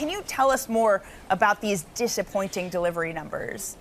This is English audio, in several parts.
Can you tell us more about these disappointing delivery numbers?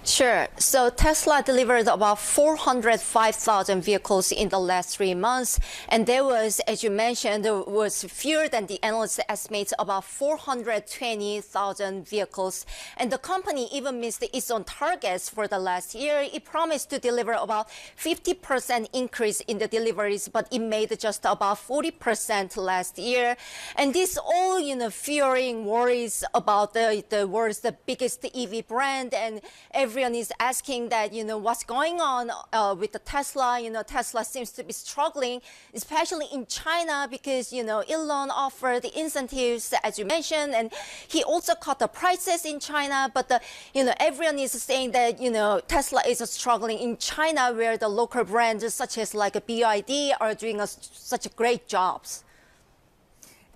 Sure. So Tesla delivered about 405,000 vehicles in the last 3 months. And there was, as you mentioned, there was fewer than the analysts' estimates, about 420,000 vehicles. And the company even missed its own targets for the last year. It promised to deliver about 50% increase in the deliveries, but it made just about 40% last year. And this all, fueling worries about the world's the biggest EV brand, and everyone is asking that, what's going on with the Tesla. Tesla seems to be struggling, especially in China, because, Elon offered the incentives, as you mentioned, and he also cut the prices in China. But, everyone is saying that, Tesla is struggling in China, where the local brands such as like BYD are doing such great jobs.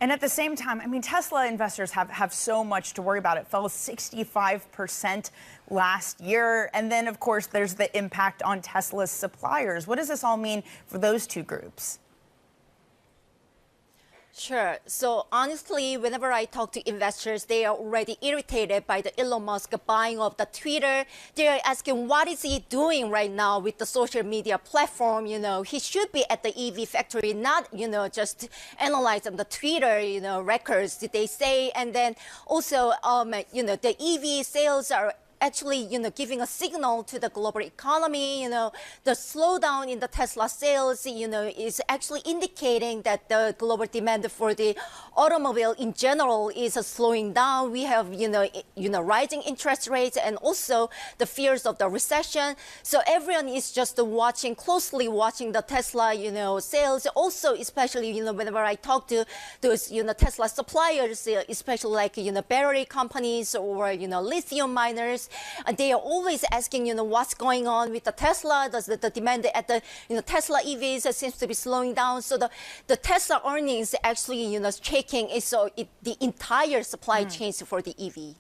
And at the same time, Tesla investors have so much to worry about. It fell 65% last year. And then, of course, there's the impact on Tesla's suppliers. What does this all mean for those two groups? Sure. So honestly, whenever I talk to investors, they are already irritated by the Elon Musk buying of the Twitter. They are asking, what is he doing right now with the social media platform? He should be at the EV factory, not, just analyzing the Twitter, records, did they say? And then also, the EV sales are actually, giving a signal to the global economy. The slowdown in the Tesla sales, is actually indicating that the global demand for the automobile in general is slowing down. We have, rising interest rates and also the fears of the recession. So everyone is just closely watching the Tesla, sales. Also, especially, whenever I talk to those, Tesla suppliers, especially like, battery companies or, lithium miners, they are always asking, what's going on with the Tesla? Does the demand at the, Tesla EVs seems to be slowing down? So the Tesla earnings actually, shaking the entire supply chains for the EV.